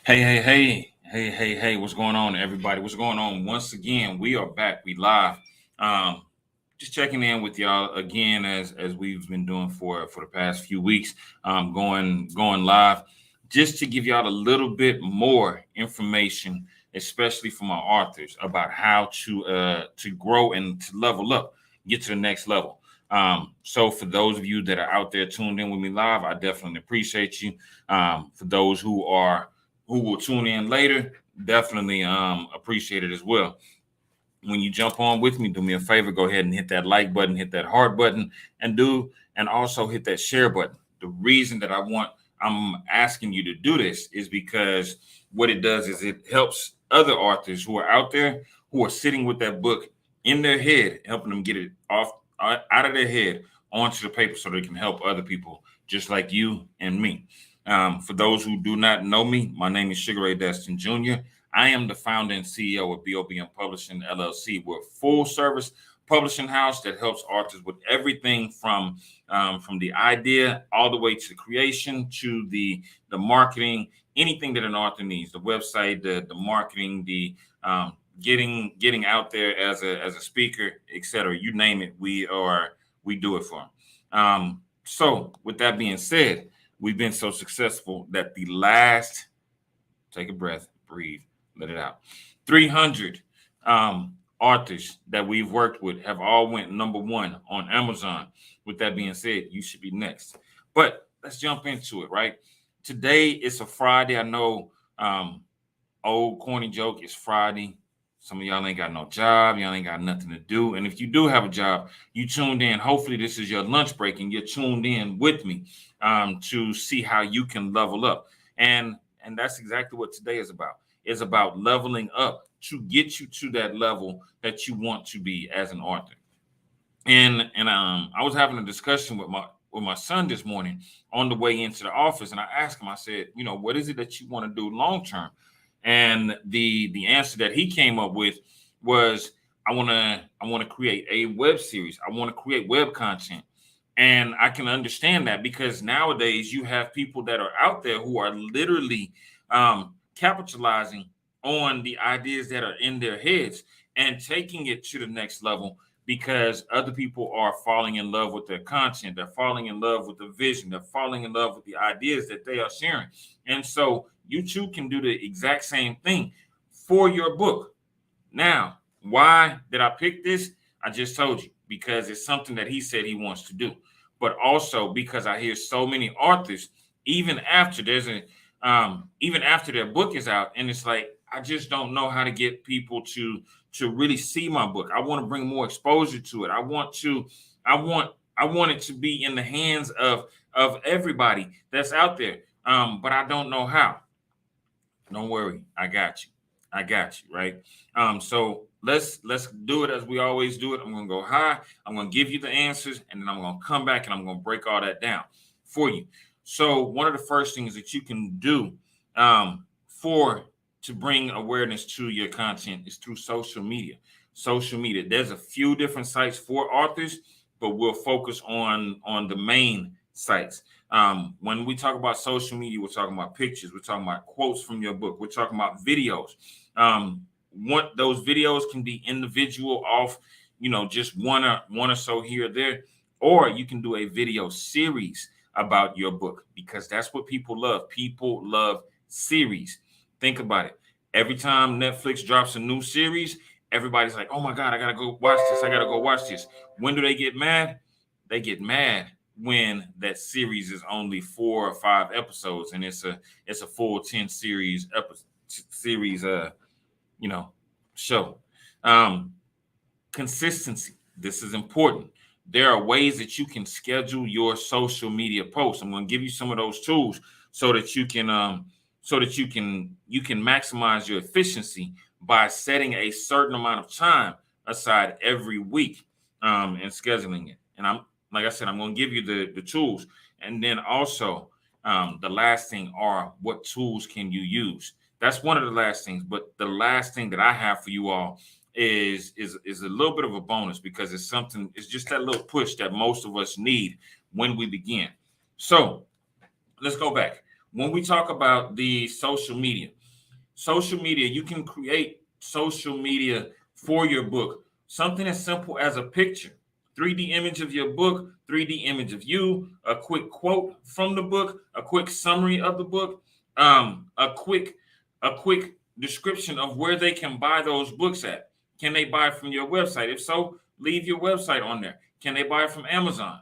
Hey, what's going on, everybody? What's going on? Once again, we are back. We live. Um, just checking in with y'all again as we've been doing for the past few weeks. Going live just to give y'all a little bit more information, especially from our authors, about how to grow and to level up, get to the next level. So for those of you that are out there tuned in with me live, I definitely appreciate you. For those who will tune in later, definitely appreciate it as well. When you jump on with me, do me a favor, go ahead and hit that like button, hit that heart button, and also hit that share button. The reason that I'm asking you to do this is because what it does is it helps other authors who are out there who are sitting with that book in their head, helping them get it out of their head onto the paper so they can help other people just like you and me. For those who do not know me, my name is Ray Destin Jr. I am the founder and CEO of BOBM Publishing, LLC. We're a full-service publishing house that helps authors with everything from the idea all the way to the creation, to the marketing, anything that an author needs, the website, the marketing, the getting out there as a speaker, etc. You name it, we do it for them. So with that being said, we've been so successful that the last, take a breath, breathe, let it out, 300 authors that we've worked with have all went number one on Amazon. With that being said, you should be next. But let's jump into it, right? Today it's a Friday. I know, old corny joke, it's Friday. Some of y'all ain't got no job. Y'all ain't got nothing to do. And if you do have a job, you tuned in. Hopefully this is your lunch break and you're tuned in with me to see how you can level up. And that's exactly what today is about. It's about leveling up to get you to that level that you want to be as an author. And I was having a discussion with my son this morning on the way into the office, and I asked him, I said, what is it that you want to do long term? And the answer that he came up with was, I want to create a web series. I want to create web content. And I can understand that because nowadays you have people that are out there who are literally capitalizing on the ideas that are in their heads and taking it to the next level because other people are falling in love with their content. They're falling in love with the vision. They're falling in love with the ideas that they are sharing. And so you too can do the exact same thing for your book. Now, why did I pick this? I just told you, because it's something that he said he wants to do, but also because I hear so many authors, even after their book is out, and it's like, I just don't know how to get people to really see my book. I want to bring more exposure to it. I want it to be in the hands of everybody that's out there. But I don't know how. Don't worry, I got you, right? So let's do it as we always do it. I'm gonna go high. I'm gonna give you the answers, and then I'm gonna come back and I'm gonna break all that down for you. So one of the first things that you can do to bring awareness to your content is through social media. Social media. There's a few different sites for authors, but we'll focus on the main sites. When we talk about social media, we're talking about pictures. We're talking about quotes from your book. We're talking about videos. Those videos can be individual off, just one or so here or there, or you can do a video series about your book because that's what people love. People love series. Think about it. Every time Netflix drops a new series, everybody's like, oh my God, I got to go watch this. I got to go watch this. When do they get mad? They get mad when that series is only 4 or 5 episodes and it's a full 10 series show. Consistency. This is important. There are ways that you can schedule your social media posts. I'm going to give you some of those tools so that you can maximize your efficiency by setting a certain amount of time aside every week and scheduling it. And like I said, I'm going to give you the tools. And then also the last thing are, what tools can you use? That's one of the last things. But the last thing that I have for you all is a little bit of a bonus because it's just that little push that most of us need when we begin. So let's go back. when we talk about the social media, you can create social media for your book. Something as simple as a picture, 3D image of your book, 3D image of you, a quick quote from the book, a quick summary of the book, a quick description of where they can buy those books at. Can they buy from your website? If so, leave your website on there. Can they buy from Amazon?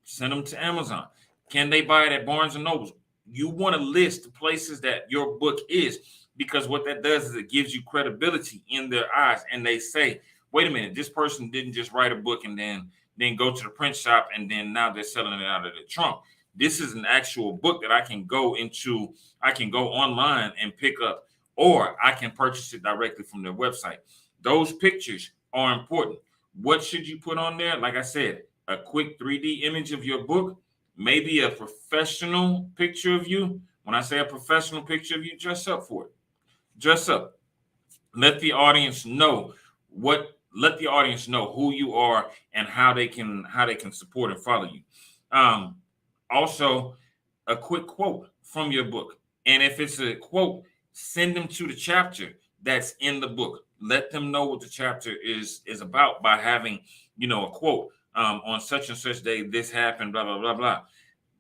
Send them to Amazon. Can they buy it at Barnes and Nobles? You want to list the places that your book is, because what that does is it gives you credibility in their eyes, and they say, wait a minute, this person didn't just write a book and then go to the print shop and then now they're selling it out of the trunk. This is an actual book that I can go online and pick up, or I can purchase it directly from their website. Those pictures are important. What should you put on there? Like I said, a quick 3D image of your book, maybe a professional picture of you. When I say a professional picture of you, dress up for it. Dress up. Let the audience know who you are and how they can support and follow you. Also, a quick quote from your book. And if it's a quote, send them to the chapter that's in the book. Let them know what the chapter is about by having, a quote. On such and such day, this happened, blah, blah, blah, blah.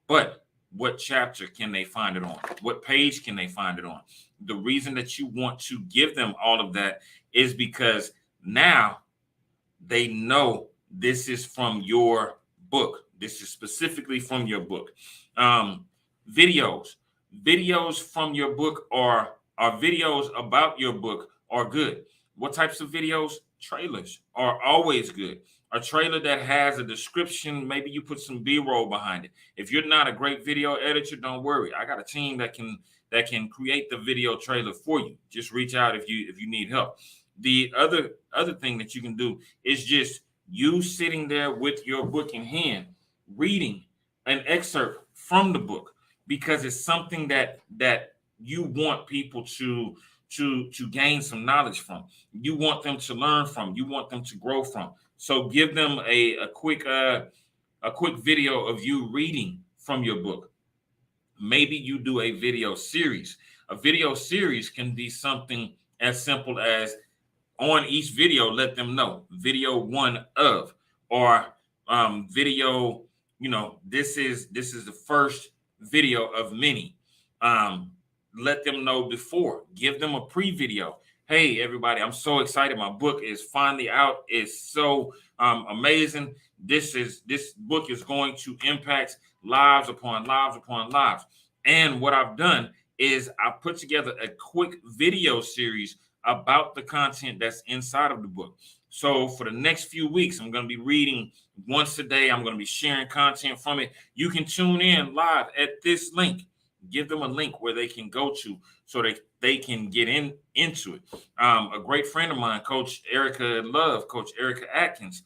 But what chapter can they find it on? What page can they find it on? The reason that you want to give them all of that is because now they know this is from your book. This is specifically from your book. Videos from your book are videos about your book are good. What types of videos? Trailers are always good. A trailer that has a description, maybe you put some B-roll behind it. If you're not a great video editor, don't worry. I got a team that can create the video trailer for you. Just reach out if you need help. The other thing that you can do is just you sitting there with your book in hand, reading an excerpt from the book, because it's something that you want people to gain some knowledge from. You want them to learn from. You want them to grow from. So give them a quick video of you reading from your book. Maybe you do a video series. A video series can be something as simple as, on each video, let them know video one of, or video, this is the first video of many. Let them know before. Give them a pre-video. Hey, everybody, I'm so excited. My book is finally out. It's so amazing. This book is going to impact lives upon lives upon lives. And what I've done is I put together a quick video series about the content that's inside of the book. So for the next few weeks, I'm going to be reading once a day. I'm going to be sharing content from it. You can tune in live at this link. Give them a link where they can go to so that they can get into it. A great friend of mine, Coach Erica Atkins,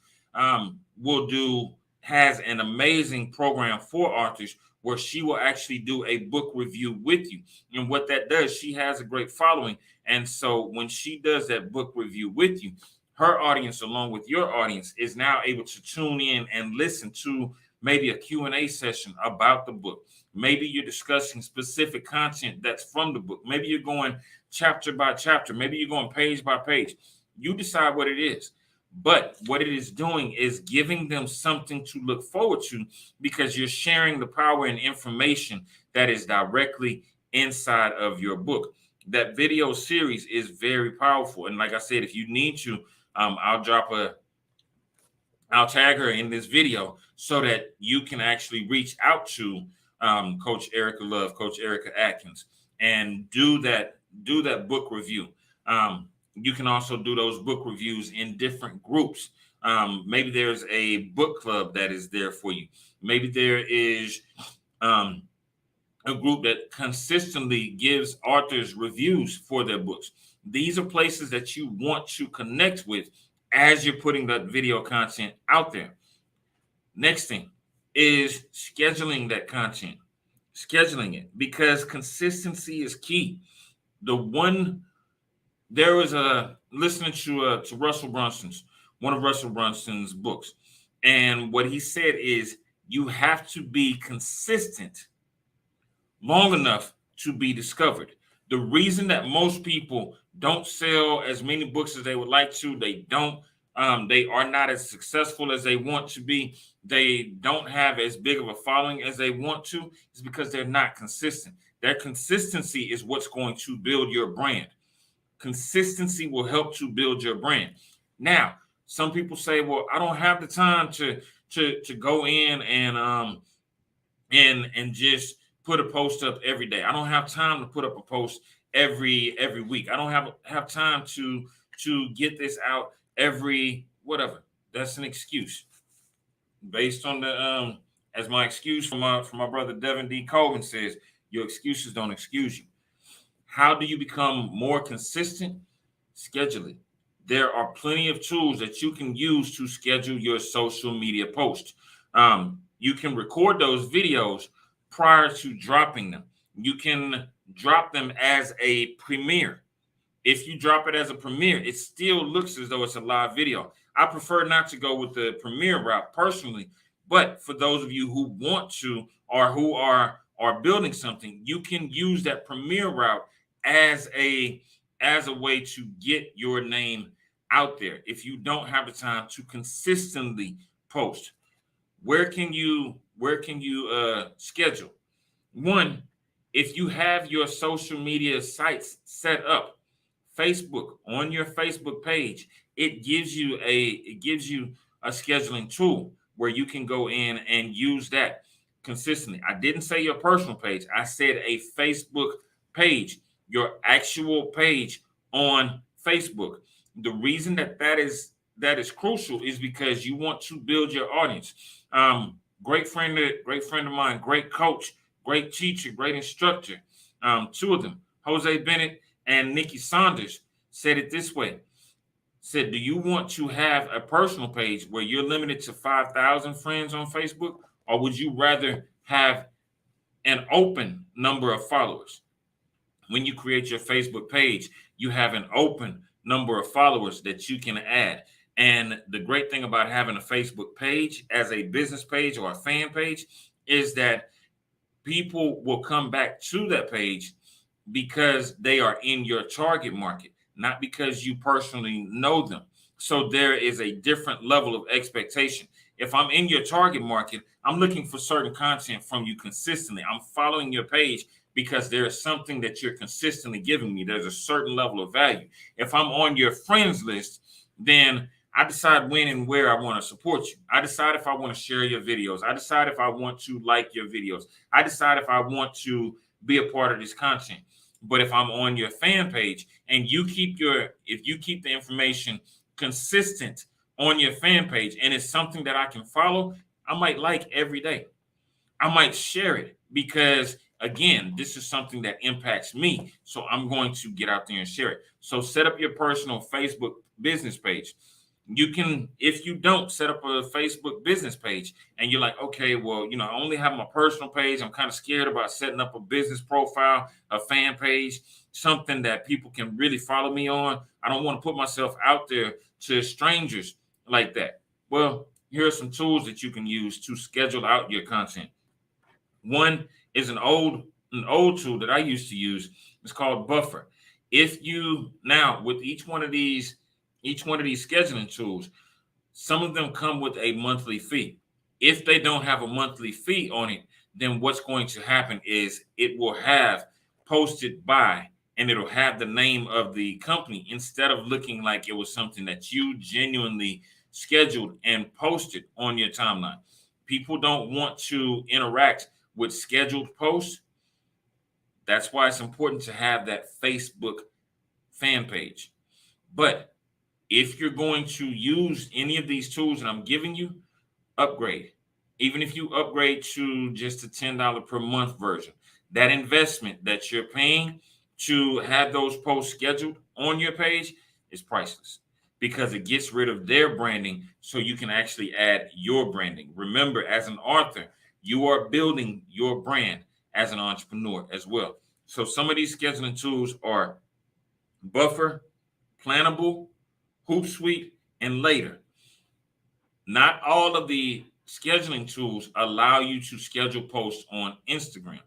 has an amazing program for authors where she will actually do a book review with you. And what that does, she has a great following. And so when she does that book review with you, her audience, along with your audience, is now able to tune in and listen to maybe a Q&A session about the book. Maybe you're discussing specific content that's from the book. Maybe you're going chapter by chapter. Maybe you're going page by page. You decide what it is. But what it is doing is giving them something to look forward to, because you're sharing the power and information that is directly inside of your book. That video series is very powerful. And like I said, if you need to, I'll tag her in this video so that you can actually reach out to Coach Erica Atkins, and do that book review. You can also do those book reviews in different groups. Maybe there's a book club that is there for you. Maybe there is a group that consistently gives authors reviews for their books. These are places that you want to connect with as you're putting that video content out there. Next thing is scheduling that content, scheduling it, because consistency is key. There was listening to one of Russell Brunson's books, and what he said is you have to be consistent long enough to be discovered. The reason that most people don't sell as many books as they would like to, they are not as successful as they want to be, they don't have as big of a following as they want to, is because they're not consistent. Their consistency is what's going to build your brand. Consistency will help to build your brand. Now, some people say, well, I don't have the time to go in and just put a post up every day. I don't have time to put up a post every week. I don't have time to get this out every whatever. That's an excuse. Based on the as my excuse from my brother Devin D. Colvin says, your excuses don't excuse you. How do you become more consistent? Schedule it. There are plenty of tools that you can use to schedule your social media posts. You can record those videos prior to dropping them. You can drop them as a premiere. If you drop it as a premiere, it still looks as though it's a live video. I prefer not to go with the premiere route personally, but for those of you who want to or who are building something, you can use that premiere route as a way to get your name out there. If you don't have the time to consistently post, where can you schedule? One, if you have your social media sites set up, Facebook, on your Facebook page, it gives you a scheduling tool where you can go in and use that consistently. I didn't say your personal page. I said a Facebook page, your actual page on Facebook. The reason that is crucial is because you want to build your audience. Great friend of mine, great coach, great teacher, great instructor. Two of them, Jose Bennett and Nikki Saunders, said it this way. Said, do you want to have a personal page where you're limited to 5,000 friends on Facebook, or would you rather have an open number of followers? When you create your Facebook page, you have an open number of followers that you can add. And the great thing about having a Facebook page as a business page or a fan page is that people will come back to that page because they are in your target market, not because you personally know them. So there is a different level of expectation. If I'm in your target market, I'm looking for certain content from you consistently. I'm following your page because there is something that you're consistently giving me. There's a certain level of value. If I'm on your friends list, then I decide when and where I want to support you. I decide if I want to share your videos. I decide if I want to like your videos. I decide if I want to be a part of this content. But if I'm on your fan page and if you keep the information consistent on your fan page and it's something that I can follow, I might like every day. I might share it because, again, this is something that impacts me. So I'm going to get out there and share it. So set up your personal Facebook business page. You can, if you don't set up a Facebook business page and you're like, okay, well, I only have my personal page. I'm kind of scared about setting up a business profile, a fan page, something that people can really follow me on. I don't want to put myself out there to strangers like that. Well, here are some tools that you can use to schedule out your content. One is an old tool that I used to use. It's called Buffer. If you now with each one of these scheduling tools, some of them come with a monthly fee. If they don't have a monthly fee on it, then what's going to happen is it will have posted by, and it'll have the name of the company instead of looking like it was something that you genuinely scheduled and posted on your timeline. People don't want to interact with scheduled posts. That's why it's important to have that Facebook fan page. But if you're going to use any of these tools that I'm giving you, upgrade. Even if you upgrade to just a $10 per month version, that investment that you're paying to have those posts scheduled on your page is priceless because it gets rid of their branding so you can actually add your branding. Remember, as an author, you are building your brand as an entrepreneur as well. So some of these scheduling tools are Buffer, Plannable, Hootsuite, and Later. Not all of the scheduling tools allow you to schedule posts on Instagram.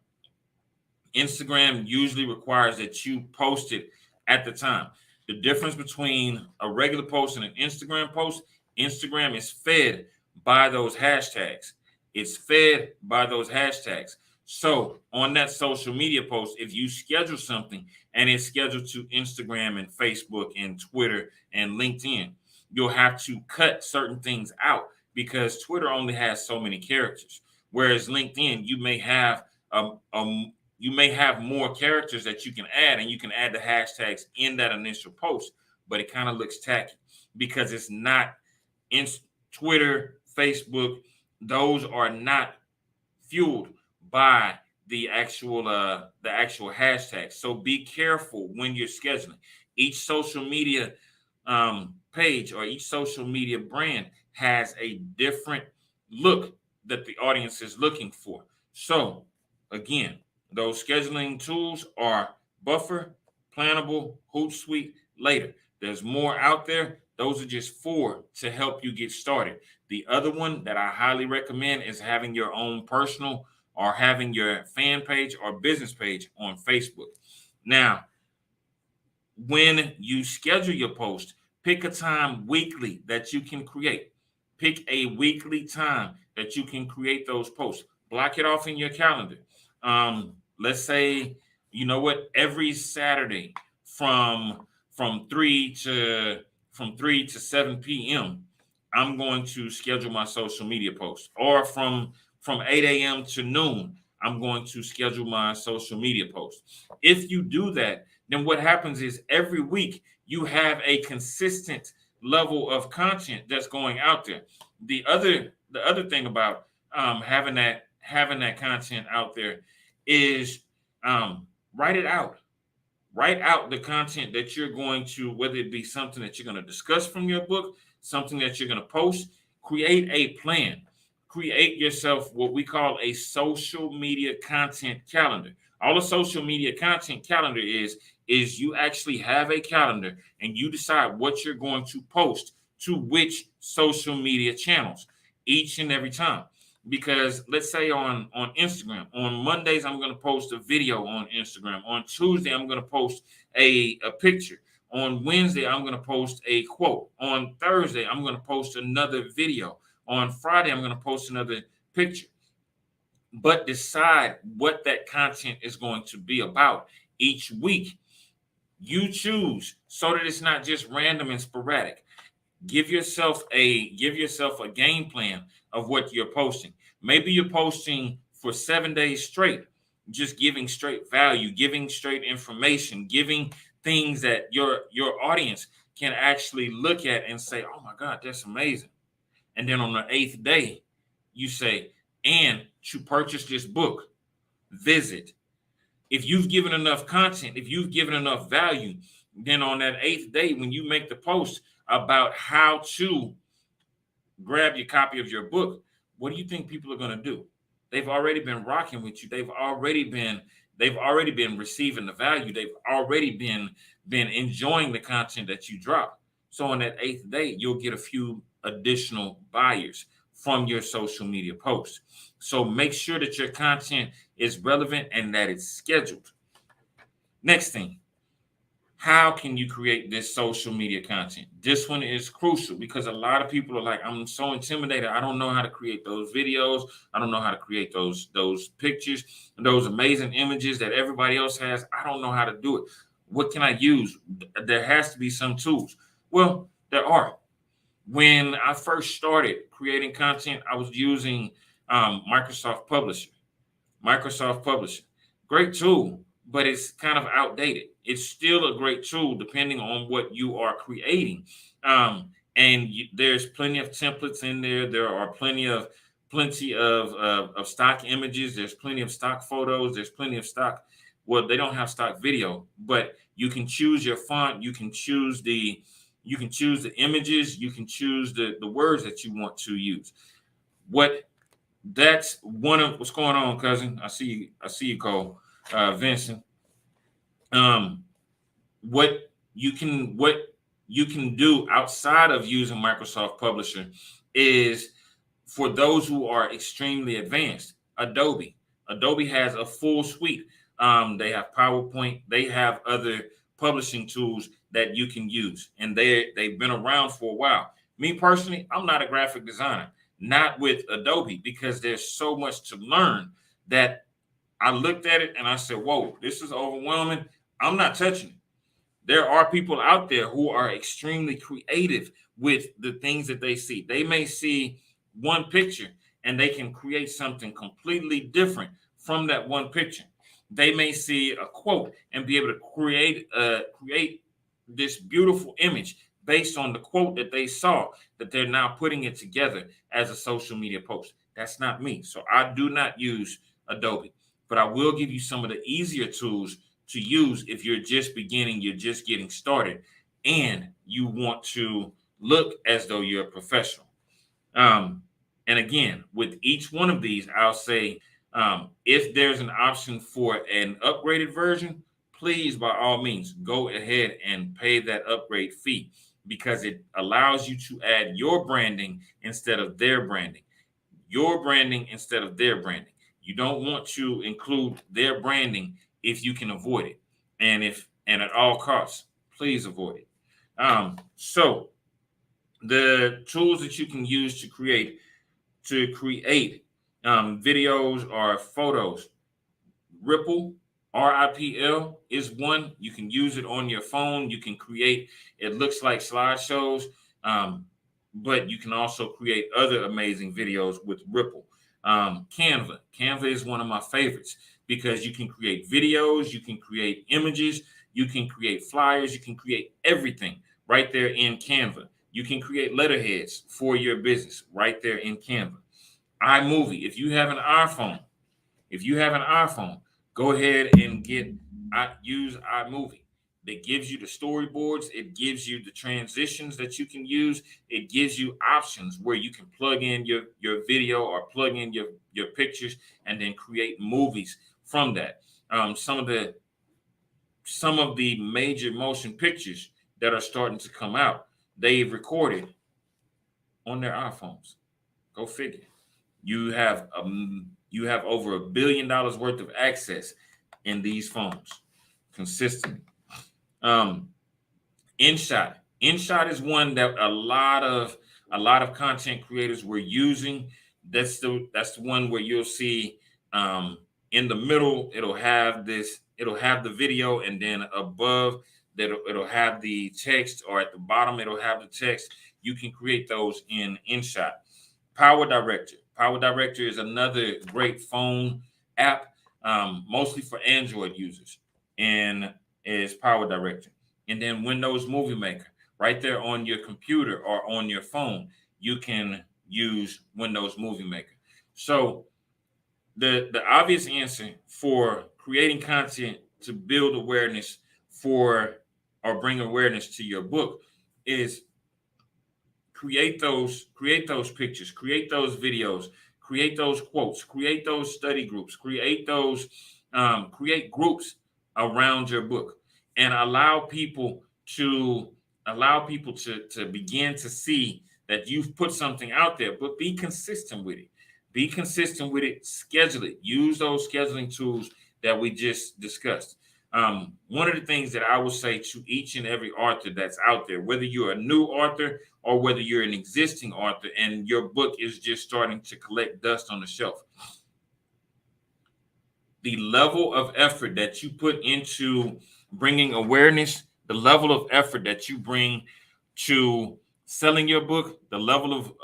Instagram usually requires that you post it at the time. The difference between a regular post and an Instagram post, Instagram is fed by those hashtags. It's fed by those hashtags. So on that social media post, if you schedule something and it's scheduled to Instagram and Facebook and Twitter and LinkedIn, you'll have to cut certain things out because Twitter only has so many characters. Whereas LinkedIn, you may have more characters that you can add, and you can add the hashtags in that initial post, but it kind of looks tacky because it's not in Twitter, Facebook. Those are not fueled by the actual hashtags. So be careful when you're scheduling. Each social media page or each social media brand has a different look that the audience is looking for. So again, those scheduling tools are Buffer, Plannable, Hootsuite, Later. There's more out there. Those are just 4 to help you get started. The other one that I highly recommend is having your own personal or having your fan page or business page on Facebook. Now, when you schedule your post, pick a time weekly that you can create. Pick a weekly time that you can create those posts. Block it off in your calendar. Let's say, you know what, every Saturday from from 3 to from 3 to 7 p.m. I'm going to schedule my social media post. Or from 8 a.m. to noon, I'm going to schedule my social media post. If you do that, then what happens is every week you have a consistent level of content that's going out there. The other thing about having that content out there is write it out. Write out the content that you're going to, whether it be something that you're going to discuss from your book, something that you're going to post. Create a plan. Create yourself what we call a social media content calendar. All a social media content calendar is you actually have a calendar and you decide what you're going to post to which social media channels each and every time. Because let's say on Instagram, on Mondays I'm going to post a video on Instagram. On Tuesday I'm going to post a picture. On Wednesday I'm going to post a quote. On Thursday I'm going to post another video. On Friday I'm going to post another picture. But decide what that content is going to be about each week. You choose so that it's not just random and sporadic. Give yourself a game plan of what you're posting. Maybe you're posting for 7 days straight, just giving straight value, giving straight information, giving things that your audience can actually look at and say, "Oh my God, that's amazing." And then on the 8th day, you say, "And to purchase this book, visit." If you've given enough content, if you've given enough value, then on that 8th day, when you make the post about how to grab your copy of your book, what do you think people are going to do? They've already been rocking with you. They've already been receiving the value. They've already been enjoying the content that you drop. So on that 8th day, you'll get a few additional buyers from your social media posts. So make sure that your content is relevant and that it's scheduled. Next thing, how can you create this social media content? This one is crucial because a lot of people are like, "I'm so intimidated. I don't know how to create those videos. I don't know how to create those pictures, those amazing images that everybody else has. I don't know how to do it. What can I use?" There has to be some tools. Well, there are. When I first started creating content, I was using Microsoft Publisher. Microsoft Publishing. Great tool, but it's kind of outdated. It's still a great tool depending on what you are creating. There's plenty of templates in there. There are plenty of stock images. There's plenty of stock photos. There's plenty of stock. Well, they don't have stock video, but you can choose your font. You can choose the images. You can choose the words that you want to use. What That's one of what's going on, cousin. I see you, Cole, Vincent. Um, what you can do outside of using Microsoft Publisher is for those who are extremely advanced. Adobe has a full suite They have PowerPoint. They have other publishing tools that you can use, and they've been around for a while. Me personally, I'm not a graphic designer, not with Adobe, because there's so much to learn that I looked at it and I said, whoa, this is overwhelming. I'm not touching it. There are people out there who are extremely creative with the things that they see. They may see one picture and they can create something completely different from that one picture. They may see a quote and be able to create this beautiful image based on the quote that they saw, that they're now putting it together as a social media post. That's not me. So I do not use Adobe, but I will give you some of the easier tools to use if you're just beginning, you're just getting started, and you want to look as though you're a professional. And again, with each one of these, I'll say, if there's an option for an upgraded version, please, by all means, go ahead and pay that upgrade fee, because it allows you to add your branding instead of their branding, your branding instead of their branding. You don't want to include their branding if you can avoid it. And at all costs, please avoid it. So the tools that you can use to create videos or photos, Ripple, RIPL is one. You can use it on your phone. You can create, it looks like slideshows, but you can also create other amazing videos with Ripple. Canva is one of my favorites, because you can create videos, you can create images, you can create flyers, you can create everything right there in Canva. You can create letterheads for your business right there in Canva. iMovie, if you have an iPhone, go ahead and use iMovie. It gives you the storyboards. It gives you the transitions that you can use. It gives you options where you can plug in your video or plug in your pictures and then create movies from that. Some of the major motion pictures that are starting to come out, they've recorded on their iPhones. Go figure. You have over $1 billion worth of access in these phones consistently. InShot is one that a lot of content creators were using. That's the one where you'll see, in the middle it'll have the video, and then above that it'll have the text, or at the bottom it'll have the text. You can create those in InShot. Power Director is another great phone app, mostly for Android users, and is Power Director. And then Windows Movie Maker, right there on your computer or on your phone, you can use Windows Movie Maker. So the obvious answer for creating content to build awareness or bring awareness to your book is create those pictures, create those videos, create those quotes, create those study groups, create groups around your book, and allow people to begin to see that you've put something out there. But be consistent with it. Schedule it. Use those scheduling tools that we just discussed. One of the things that I would say to each and every author that's out there, whether you're a new author or whether you're an existing author and your book is just starting to collect dust on the shelf, the level of effort that you put into bringing awareness, the level of effort that you bring to selling your book, the level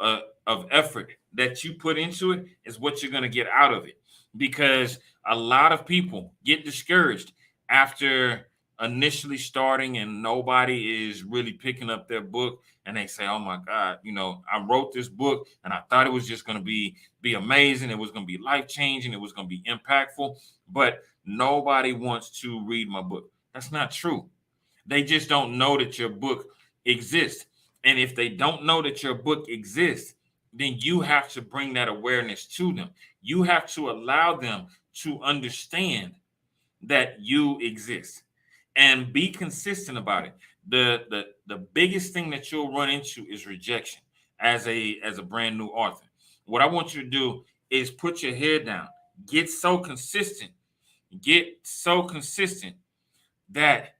of effort that you put into it is what you're going to get out of it. Because a lot of people get discouraged after initially starting and nobody is really picking up their book, and they say, oh my God, I wrote this book and I thought it was just going to be amazing. It was going to be life-changing. It was going to be impactful, but nobody wants to read my book. That's not true. They just don't know that your book exists. And if they don't know that your book exists, then you have to bring that awareness to them. You have to allow them to understand that you exist and be consistent about it. The biggest thing that you'll run into is rejection as a brand new author. What I want you to do is put your head down, get so consistent Get so consistent that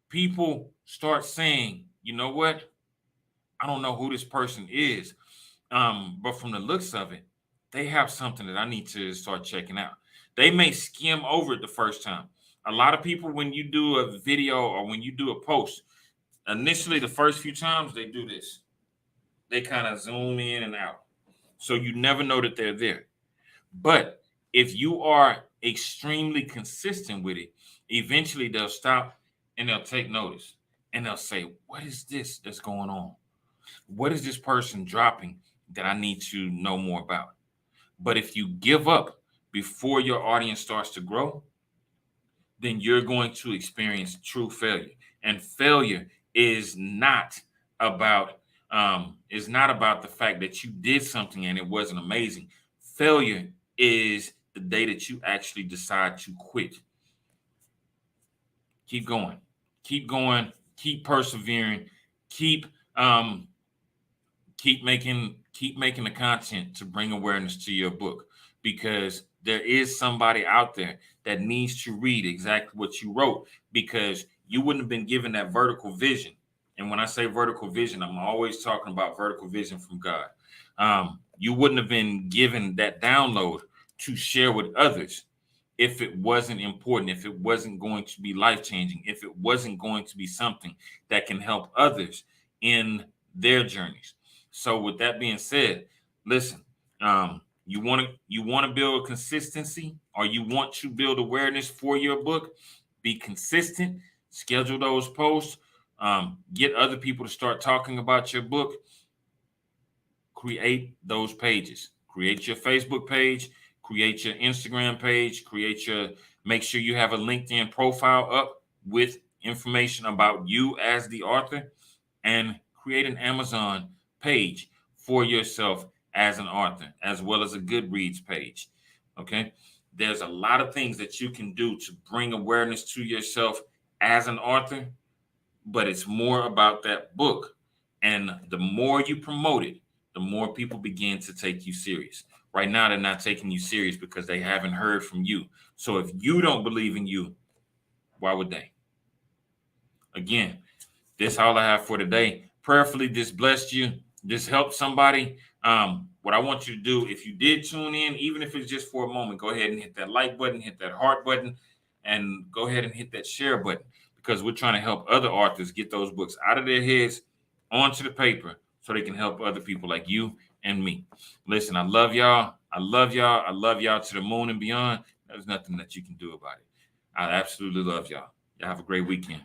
people start saying, you know what? I don't know who this person is. But from the looks of it, they have something that I need to start checking out. They may skim over it the first time. A lot of people, when you do a video or when you do a post, initially the first few times they do this. They kind of zoom in and out. So you never know that they're there. But if you are extremely consistent with it, eventually they'll stop and they'll take notice and they'll say, what is this that's going on? What is this person dropping that I need to know more about? But if you give up before your audience starts to grow, then you're going to experience true failure. And failure is not about the fact that you did something and it wasn't amazing. Failure is the day that you actually decide to quit. Keep going, keep persevering, keep making the content to bring awareness to your book, because there is somebody out there that needs to read exactly what you wrote, because you wouldn't have been given that vertical vision. And when I say vertical vision, I'm always talking about vertical vision from God. You wouldn't have been given that download to share with others if it wasn't important, if it wasn't going to be life-changing, if it wasn't going to be something that can help others in their journeys. So with that being said, listen, you want to build consistency, or you want to build awareness for your book. Be consistent, schedule those posts, get other people to start talking about your book. Create those pages. Create your Facebook page, create your Instagram page, make sure you have a LinkedIn profile up with information about you as the author, and create an Amazon page for yourself as an author, as well as a Goodreads page. Okay. There's a lot of things that you can do to bring awareness to yourself as an author, but it's more about that book. And the more you promote it, the more people begin to take you serious. Right now, they're not taking you serious because they haven't heard from you. So if you don't believe in you, why would they? Again, this all I have for today. Prayerfully, this blessed you. This helped somebody. What I want you to do, if you did tune in, even if it's just for a moment, go ahead and hit that like button, hit that heart button, and go ahead and hit that share button, because we're trying to help other authors get those books out of their heads onto the paper so they can help other people like you and me. Listen, I love y'all. I love y'all. I love y'all to the moon and beyond. There's nothing that you can do about it. I absolutely love y'all. Y'all have a great weekend.